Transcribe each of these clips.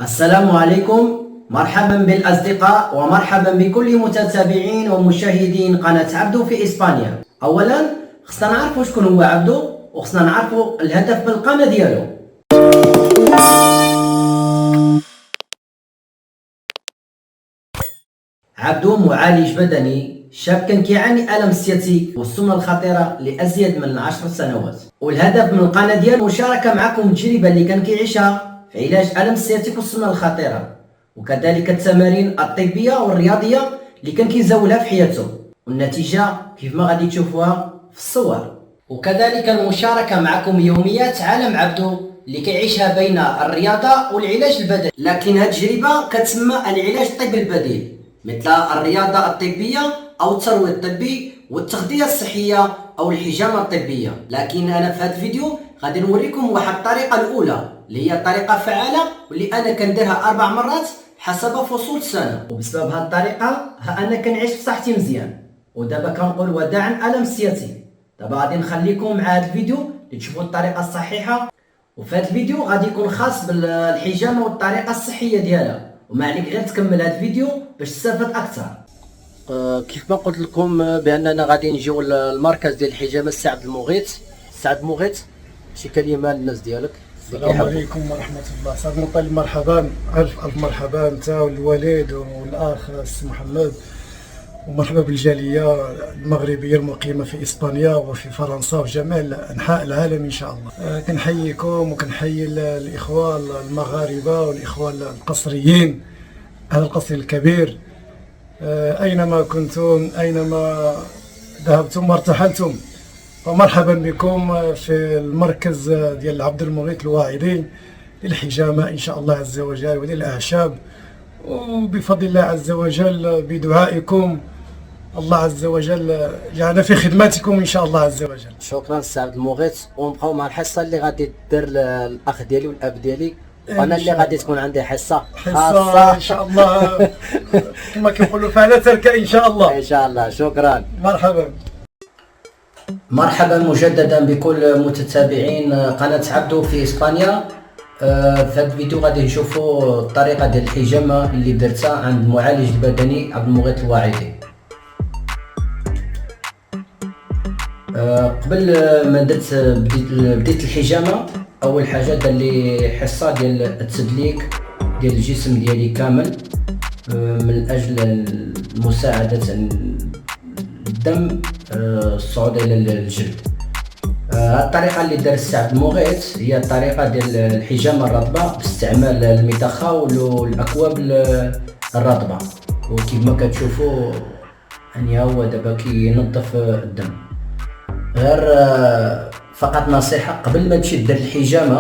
السلام عليكم، مرحبا بالأصدقاء ومرحبا بكل متتابعين ومشاهدين قناة عبدو في إسبانيا. أولا خصنا نعرفوا شكون هو عبدو وخصنا نعرفوا الهدف من القناة ديالو. عبدو معالج بدني شاب كان كيعاني ألم سياتيك والسمنة الخطيرة لأزيد من 10 سنوات، والهدف من القناة ديالو مشاركة معكم التجربة اللي كان كيعيشها في علاج ألم السياتيك والسمنة الخطيرة، وكذلك التمارين الطبية والرياضية اللي كان كيزاولها في حياته، والنتيجة كيف ما غادي تشوفوها في الصور. وكذلك المشاركة معكم يوميات عالم عبدو اللي كيعيشها بين الرياضة والعلاج البدني، لكن هذه التجربة كتسمى العلاج الطبي البديل، مثل الرياضة الطبية أو الترويض الطبي والتغذية الصحية أو الحجامة الطبية. لكن أنا في هذا الفيديو غادي نوريكم واحد الطريقة الأولى اللي هي طريقة فعالة واللي أنا كنديرها 4 مرات حسب فصول السنة، وبسبب هذه الطريقة أنا كنعيش بصحتي مزيان، ودابا كنقول وداعا ألم السياتيك. دابا غادي نخليكم مع هذا الفيديو لتشوفوا الطريقة الصحيحة، وفي هذا الفيديو غادي يكون خاص بالحجامة والطريقة الصحية ديالها، وما عليك غير تكمل هذا الفيديو باش تستافد اكثر. كيف ما قلت لكم باننا غادي نجيو للمركز ديال الحجامه السي عبد المغيث. السي عبد المغيث، شي كلمه للناس ديالك. السلام عليكم ورحمه الله. سعد مطلب، مرحبا، الف مرحبا انت والوالد والاخ السي محمد، ومرحبا بالجاليه المغربيه المقيمه في اسبانيا وفي فرنسا وفي جميع انحاء العالم ان شاء الله. كنحييكم وكنحيي الاخوه المغاربه والاخوه القصريين، هذا القصر الكبير، اينما كنتم اينما ذهبتم وارتحلتم، ومرحبا بكم في المركز ديال عبد المغيث الواعظي للحجامه ان شاء الله عز وجل وللاعشاب، وبفضل الله عز وجل بدعائكم الله عز وجل جعلنا في خدمتكم ان شاء الله عز وجل. شكرا سي عبد المغيث، ونبقاو مع الحصه اللي غادي دير الاخ ديالي والاب ديالي، وانا اللي غادي تكون عندي حصه خاصه ان شاء الله كما كيقولوا فعلا تركه ان شاء الله. ان شاء الله. شكرا. مرحبا مجددا بكل متتابعين قناه عبدو في اسبانيا. في هذا الفيديو غادي نشوفوا الطريقه ديال الحجامه اللي درتها عند المعالج البدني عبد المغيث الواعظي. قبل ما بديت الحجامه، اول حاجه دار لي حصه ديال التدليك ديال الجسم ديالي كامل، من اجل مساعده الدم الصعود الى الجلد. الطريقه اللي دار السي عبد المغيث هي الطريقه ديال الحجامه الرطبه باستعمال الميتاخا والاكواب الرطبه، وكيف ما كتشوفوا يعني هو دابا كينظف الدم. غير فقط نصيحه، قبل ما تمشي دير الحجامه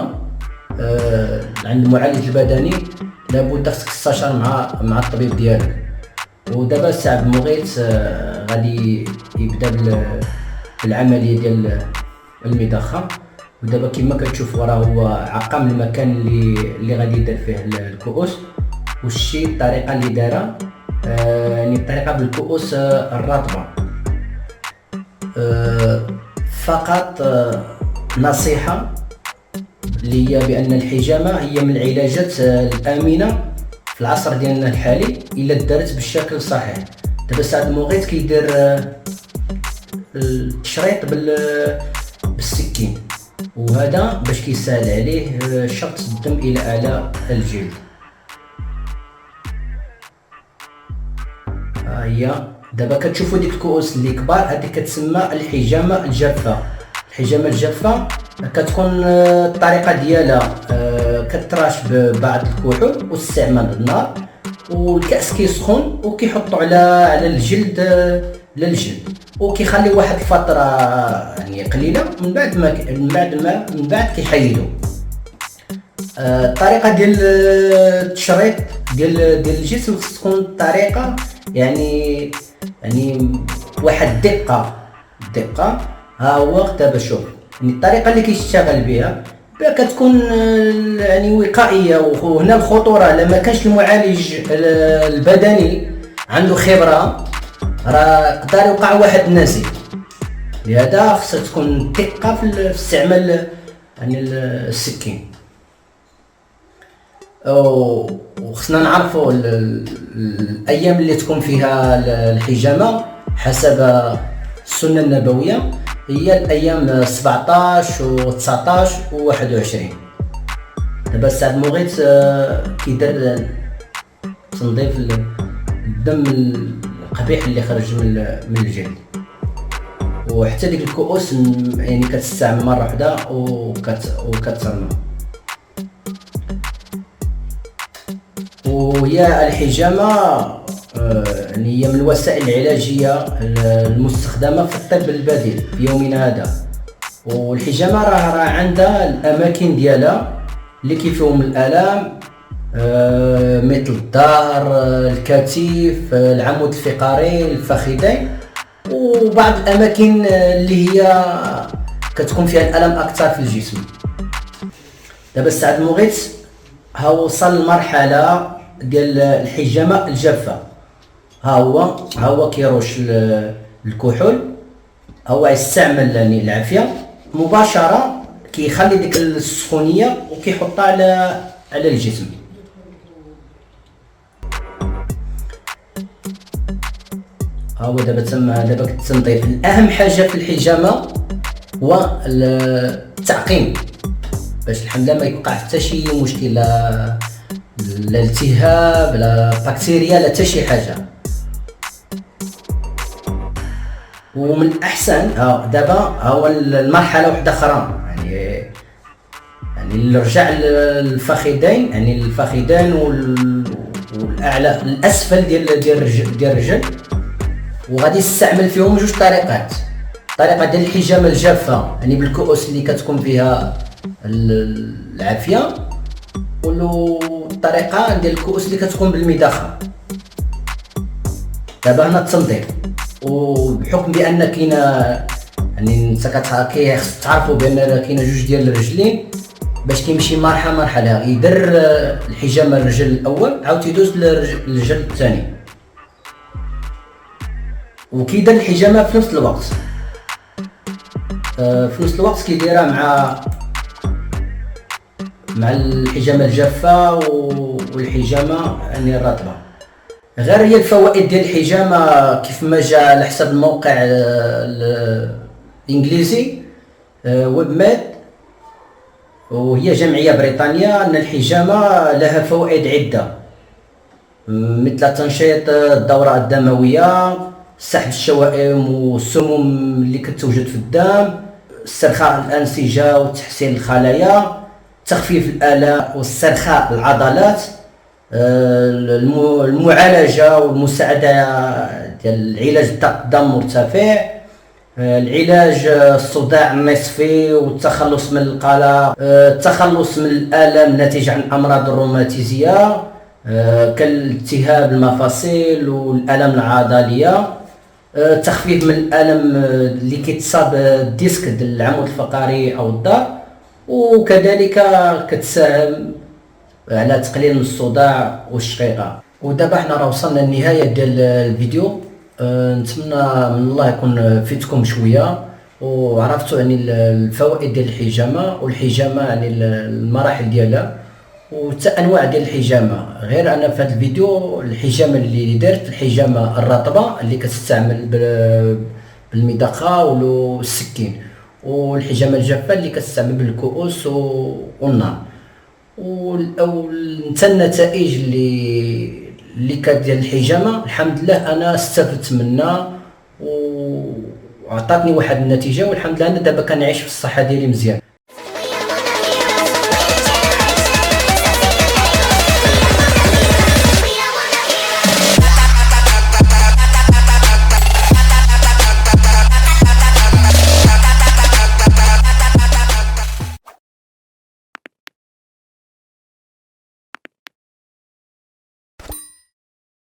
عند المعالج البدني لابد خصك تستشار مع الطبيب ديالك. ودابا السي عبد المغيث غادي يبدا بالعمليه ديال المضخه، ودابا كما كتشوف وراه هو عقم المكان اللي غادي يدير فيه الكؤوس، والشي الطريقه اللي دارها يعني الطريقه بالكؤوس الرطبه. فقط نصيحه اللي هي بان الحجامه هي من العلاجات الامنه في العصر ديالنا الحالي الا دارت بالشكل الصحيح. دابا السي عبد المغيث كيدير التشريط بالسكين، وهذا باش كيسهل عليه شط الدم الى اعلى الجلد. هي دابا كتشوفوا ديك الكؤوس اللي كبار، هذه كتسمى الحجامه الجافه. الحجامه الجافه كتكون الطريقه ديالها كتراش ببعض الكحول واستعمال النار، والكاس كيسخن وكيحطوا على الجلد للجلد، وكيخلي واحد الفتره يعني قليله، من بعد كيحيدوا. الطريقه ديال التشريط ديال الجسم خص تكون طريقه يعني واحد دقه. ها هو دابا شوف، يعني الطريقه اللي كيشتغل بها كتكون يعني وقائيه. وهنا الخطوره لما كانش المعالج البدني عنده خبره راه يقدر يوقع واحد نزيف، لهذا خصها تكون دقه في استعمال يعني السكين. وخصنا نعرفوا الايام اللي تكون فيها الحجامه حسب السنه النبويه هي الايام 17 و 19 و 21. دابا السعد مغيث كيدير تنظيف الدم القبيح اللي خرج من الجلد، وحتى ديك الكؤوس يعني كتستعمل مره واحده وكترمى. وهي الحجامه يعني هي من الوسائل العلاجيه المستخدمه في الطب البديل في يومنا هذا. والحجامه راه عندها الاماكن ديالها اللي كيفيهم الالام، مثل الظهر، الكتف، العمود الفقري، الفخذين، وبعض الاماكن اللي هي كتكون فيها الالم اكثر في الجسم. دابا السعد مغيث ها وصل لمرحله ديال الحجامه الجافه. ها هو كيروش الكحول، هو يستعمل يعني العافيه مباشره، كيخلي ديك السخونيه وكيحطها على الجسم. ها هو دابا دابا التنظيف. اهم حاجه في الحجامه هو التعقيم، باش الحمد لله ما يوقع حتى شي مشكل، لا التهاب لا بكتيريا لا حتى شي حاجه. ومن الاحسن دابا هو المرحله واحده اخرى، يعني رجع الفخذين، يعني الفخذين والاعلى الاسفل ديال الرجل، وغادي يستعمل فيهم جوج طريقات. الطريقه ديال الحجامه الجافه يعني بالكؤوس اللي كتكون فيها العافيه، والطريقه ديال الكؤوس اللي كتكون بالمضخه. دابا هنا التنظيف، وبحكم بان كاينه يعني انت خصك تعرفوا بان كاينه جوج ديال الرجلين، باش كيمشي مرحله يدير الحجامه الرجل الاول عاود يدوز للرجل الثاني، وكيدير الحجامه في نفس الوقت. في نفس الوقت كيديرها مع الحجامه الجافه والحجامه يعني الرطبه. غير هي الفوائد ديال الحجامه كيف ما جا على حسب الموقع الانجليزي ويب ميد، وهي جمعيه بريطانيه، ان الحجامه لها فوائد عده مثل تنشيط الدوره الدمويه، سحب الشوائم والسموم اللي كتوجد في الدم، استرخاء الانسجه وتحسين الخلايا، تخفيف الالام واسترخاء العضلات، المعالجه والمساعده ديال العلاج ضغط الدم مرتفع، العلاج الصداع النصفي والتخلص من القلق، التخلص من الالام الناتجه عن الامراض الروماتيزيه كالالتهاب المفاصل والالام العضليه، تخفيف من الالم اللي كيتصاب الديسك ديال العمود الفقري او الظهر، وكذلك كتساهم على تقليل من الصداع والشقيقه. ودابا حنا راه وصلنا للنهايه ديال الفيديو. نتمنى من الله يكون فيتكم شويه وعرفتوا يعني الفوائد ديال الحجامه، والحجامه يعني المراحل ديالها وحتى انواع ديال الحجامه. غير انا في هذا الفيديو الحجامه اللي درت الحجامه الرطبه اللي كتستعمل بالمضخه والسكين، والحجامه الجافه اللي كتستعمل بالكؤوس والنار. وانت النتائج اللي كانت ديال الحجامه الحمد لله انا استفدت منها وعطاتني واحد النتيجه، والحمد لله انا دابا كنعيش في الصحه ديالي مزيان.